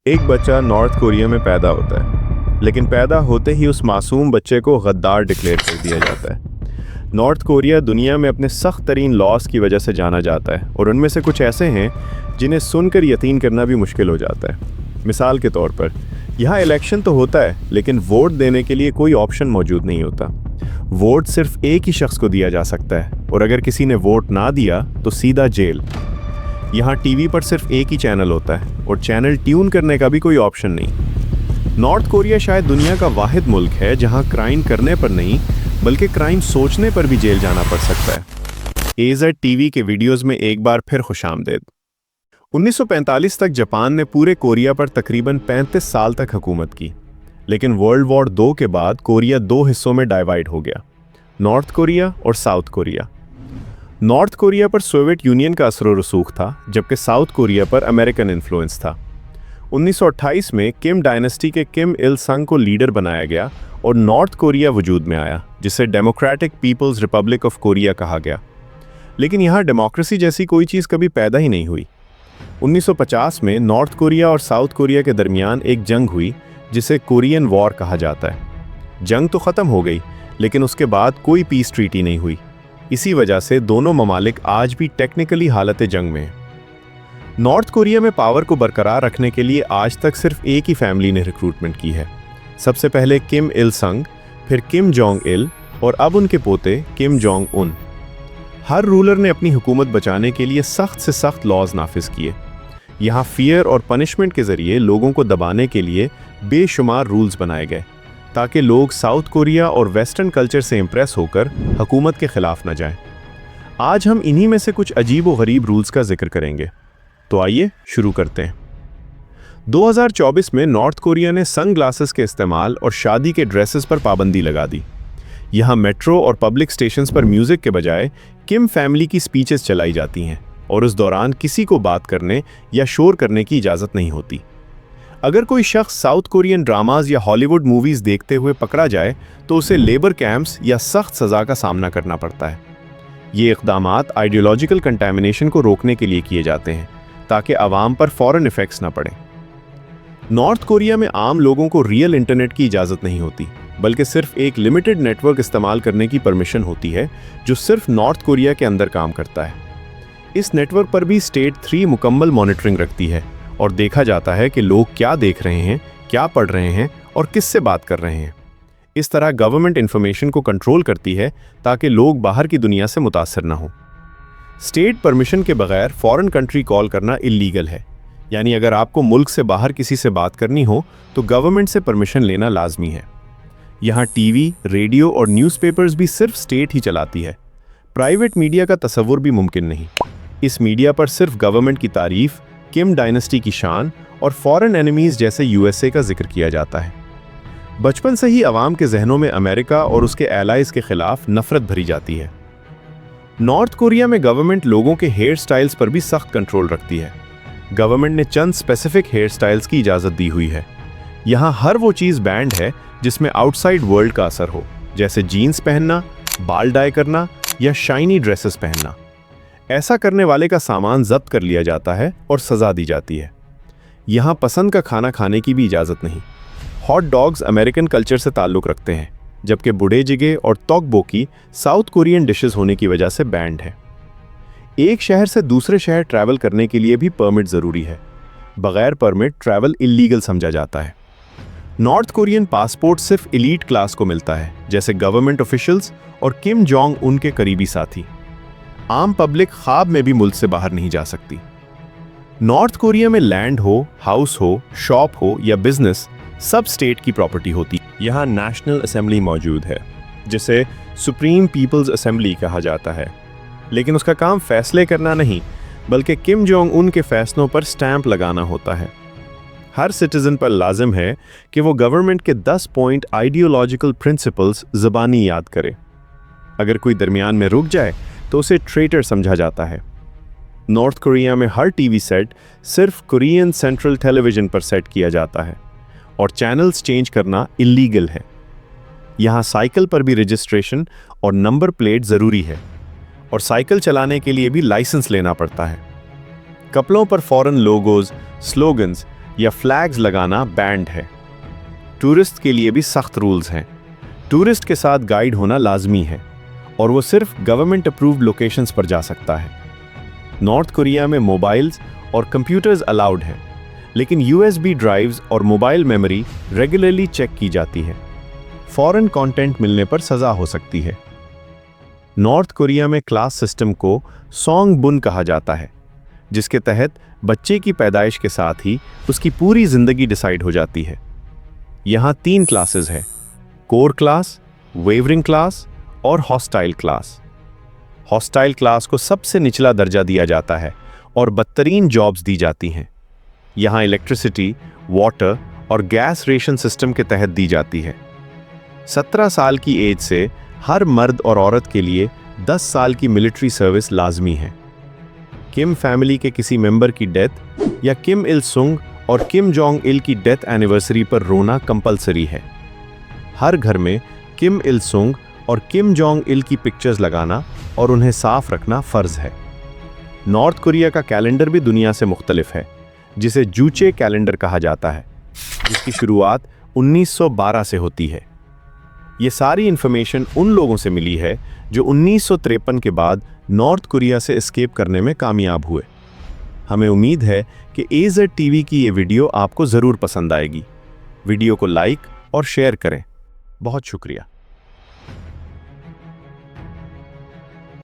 एक बच्चा north Korea में पैदा होता है, लेकिन पैदा होते ही उस मासूम बच्चे को गद्दार डिक्लेयर कर दिया जाता है। नॉर्थ कोरिया दुनिया में अपने सख्त तरीन लॉस की वजह से जाना जाता है, और उनमें से कुछ ऐसे हैं जिन्हें सुनकर यकीन करना भी मुश्किल हो जाता है। मिसाल के तौर पर, यहाँ इलेक्शन तो होता है, लेकिन वोट देने के लिए कोई ऑप्शन मौजूद नहीं होता। वोट सिर्फ एक ही शख्स को दिया जा सकता है, और अगर किसी ने वोट ना दिया तो सीधा जेल। यहाँ टीवी पर सिर्फ एक ही चैनल होता है, और चैनल ट्यून करने का भी कोई ऑप्शन नहीं। नॉर्थ कोरिया शायद दुनिया का वाहिद मुल्क है जहाँ क्राइम करने पर नहीं, बल्कि क्राइम सोचने पर भी जेल जाना पड़ सकता है। AZ टीवी के वीडियोस में एक बार फिर खुशामदीद। 1945 तक जापान ने पूरे कोरिया पर तकरीबन 35 साल तक हुकूमत की, लेकिन वर्ल्ड वॉर 2 के बाद कोरिया दो हिस्सों में डिवाइड हो गया, नॉर्थ कोरिया और साउथ कोरिया। नॉर्थ कोरिया पर सोवियत यूनियन का असर रसूख था, जबकि साउथ कोरिया पर अमेरिकन इन्फ्लुएंस था। 1928 में किम डायनेस्टी के किम इल संग को लीडर बनाया गया और नॉर्थ कोरिया वजूद में आया, जिसे Democratic People's Republic of Korea कहा गया। लेकिन यहाँ डेमोक्रेसी जैसी कोई चीज़ कभी पैदा ही नहीं हुई। 1950 में नॉर्थ कोरिया और साउथ कोरिया के दरमियान एक जंग हुई, जिसे कोरियन वॉर कहा जाता है। जंग तो ख़त्म हो गई, लेकिन उसके बाद कोई पीस ट्रीटी नहीं हुई। इसी वजह से दोनों ममालिक आज भी टेक्निकली हालत जंग में हैं। नॉर्थ कोरिया में पावर को बरकरार रखने के लिए आज तक सिर्फ एक ही फैमिली ने रिक्रूटमेंट की है। सबसे पहले किम इल संग, फिर किम जोंग इल, और अब उनके पोते किम जोंग उन। हर रूलर ने अपनी हुकूमत बचाने के लिए सख्त से सख्त लॉज नाफिज किए। यहाँ फियर और पनिशमेंट के जरिए लोगों को दबाने के लिए बेशुमार रूल्स बनाए गए, ताकि लोग साउथ कोरिया और वेस्टर्न कल्चर से इम्प्रेस होकर हुकूमत के खिलाफ न जाएं। आज हम इन्हीं में से कुछ अजीब व गरीब रूल्स का जिक्र करेंगे। तो आइए शुरू करते हैं। 2024 में नॉर्थ कोरिया ने सनग्लासेस के इस्तेमाल और शादी के ड्रेसेस पर पाबंदी लगा दी। यहाँ मेट्रो और पब्लिक स्टेशंस पर म्यूजिक के बजाय किम फैमिली की स्पीचेस चलाई जाती हैं, और उस दौरान किसी को बात करने या शोर करने की इजाज़त नहीं होती। अगर कोई शख्स साउथ कोरियन ड्रामाज या हॉलीवुड मूवीज देखते हुए पकड़ा जाए तो उसे लेबर कैंप्स या सख्त सज़ा का सामना करना पड़ता है। ये इक़दामात आइडियोलॉजिकल कंटेमिनेशन को रोकने के लिए किए जाते हैं, ताकि आवाम पर फौरन इफेक्ट्स ना पड़े। नॉर्थ कोरिया में आम लोगों को रियल इंटरनेट की इजाज़त नहीं होती, बल्कि सिर्फ एक लिमिटेड नेटवर्क इस्तेमाल करने की परमिशन होती है, जो सिर्फ नॉर्थ कोरिया के अंदर काम करता है। इस नेटवर्क पर भी स्टेट 3 मुकम्मल मॉनिटरिंग रखती है, और देखा जाता है कि लोग क्या देख रहे हैं, क्या पढ़ रहे हैं और किससे बात कर रहे हैं। इस तरह गवर्नमेंट इंफॉर्मेशन को कंट्रोल करती है, ताकि लोग बाहर की दुनिया से मुतासर ना हों। स्टेट परमिशन के बगैर फॉरेन कंट्री कॉल करना इल्लीगल है, यानी अगर आपको मुल्क से बाहर किसी से बात करनी हो तो गवर्नमेंट से परमिशन लेना लाजमी है। यहाँ टीवी, रेडियो और न्यूज़पेपर्स भी सिर्फ स्टेट ही चलाती है। प्राइवेट मीडिया का तसव्वुर भी मुमकिन नहीं। इस मीडिया पर सिर्फ गवर्नमेंट की तारीफ, किम डायनेस्टी की शान और फॉरेन एनिमीज जैसे USA का जिक्र किया जाता है। बचपन से ही अवाम के जहनों में अमेरिका और उसके एलाइज के खिलाफ नफरत भरी जाती है। नॉर्थ कोरिया में गवर्नमेंट लोगों के हेयर स्टाइल्स पर भी सख्त कंट्रोल रखती है। गवर्नमेंट ने चंद स्पेसिफिक हेयर स्टाइल्स की इजाज़त दी हुई है। यहाँ हर वो चीज़ बैंड है जिसमें आउटसाइड वर्ल्ड का असर हो, जैसे जीन्स पहनना, बाल डाई करना या शाइनी ड्रेसेस पहनना। ऐसा करने वाले का सामान जब्त कर लिया जाता है और सज़ा दी जाती है। यहाँ पसंद का खाना खाने की भी इजाज़त नहीं। हॉट डॉग्स अमेरिकन कल्चर से ताल्लुक़ रखते हैं, जबकि बुढ़े जिगे और तोकबोकी साउथ कोरियन डिशेस होने की वजह से बैंड है। एक शहर से दूसरे शहर ट्रैवल करने के लिए भी परमिट ज़रूरी है। बगैर परमिट ट्रैवल इल्लीगल समझा जाता है। नॉर्थ कोरियन पासपोर्ट सिर्फ एलीट क्लास को मिलता है, जैसे गवर्नमेंट ऑफिशियल्स और किम जोंग उन के करीबी साथी। आम पब्लिक ख्वाब में भी मुल्क से बाहर नहीं जा सकती। नॉर्थ कोरिया में लैंड हो, हाउस हो, शॉप हो या बिजनेस, सब स्टेट की प्रॉपर्टी होती। यहाँ नेशनल असेंबली मौजूद है, जिसे सुप्रीम पीपल्स असेंबली कहा जाता है, लेकिन उसका काम फैसले करना नहीं, बल्कि किम जोंग उन के फैसलों पर स्टैंप लगाना होता है। हर सिटीजन पर लाजिम है कि वो गवर्नमेंट के 10 पॉइंट आइडियोलॉजिकल प्रिंसिपल्स ज़बानी याद करे। अगर कोई दरमियान में रुक जाए तो उसे ट्रेटर समझा जाता है। नॉर्थ कोरिया में हर टीवी सेट सिर्फ कोरियन सेंट्रल टेलीविजन पर सेट किया जाता है, और चैनल्स चेंज करना इल्लीगल है। यहाँ साइकिल पर भी रजिस्ट्रेशन और नंबर प्लेट ज़रूरी है, और साइकिल चलाने के लिए भी लाइसेंस लेना पड़ता है। कपड़ों पर फॉरेन लोगोज, स्लोगन्स या फ्लैग्स लगाना बैंड है। टूरिस्ट के लिए भी सख्त रूल्स हैं। टूरिस्ट के साथ गाइड होना लाजमी है और वो सिर्फ गवर्नमेंट अप्रूव्ड लोकेशंस पर जा सकता है। नॉर्थ कोरिया में मोबाइल्स और कंप्यूटर्स अलाउड हैं, लेकिन यूएसबी ड्राइव्स और मोबाइल मेमोरी रेगुलरली चेक की जाती है। फॉरेन कंटेंट मिलने पर सज़ा हो सकती है। नॉर्थ कोरिया में क्लास सिस्टम को सोंगबुन कहा जाता है, जिसके तहत बच्चे की पैदाइश के साथ ही उसकी पूरी जिंदगी डिसाइड हो जाती है। यहाँ 3 क्लासेस हैं: कोर क्लास, वेवरिंग क्लास और हॉस्टाइल क्लास। हॉस्टाइल क्लास को सबसे निचला दर्जा दिया जाता है और बदतरीन जॉब्स दी जाती हैं। यहाँ इलेक्ट्रिसिटी, वाटर और गैस रेशन सिस्टम के तहत दी जाती है। 17 साल की एज से हर मर्द और औरत के लिए 10 साल की मिलिट्री सर्विस लाजमी है। किम फैमिली के किसी मेंबर की डेथ या किम इल सुंग और किम जोंग इल की डेथ एनिवर्सरी पर रोना कंपलसरी है। हर घर में किम इल सुंग और किम जोंग इल की पिक्चर्स लगाना और उन्हें साफ रखना फर्ज है। नॉर्थ कोरिया का कैलेंडर भी दुनिया से मुख्तलिफ है, जिसे जूचे कैलेंडर कहा जाता है, जिसकी शुरुआत 1912 से होती है। ये सारी इंफॉर्मेशन उन लोगों से मिली है जो 1953 के बाद नॉर्थ कोरिया से एस्केप करने में कामयाब हुए। हमें उम्मीद है कि AZ TV की ये वीडियो आपको ज़रूर पसंद आएगी। वीडियो को लाइक और शेयर करें। बहुत शुक्रिया।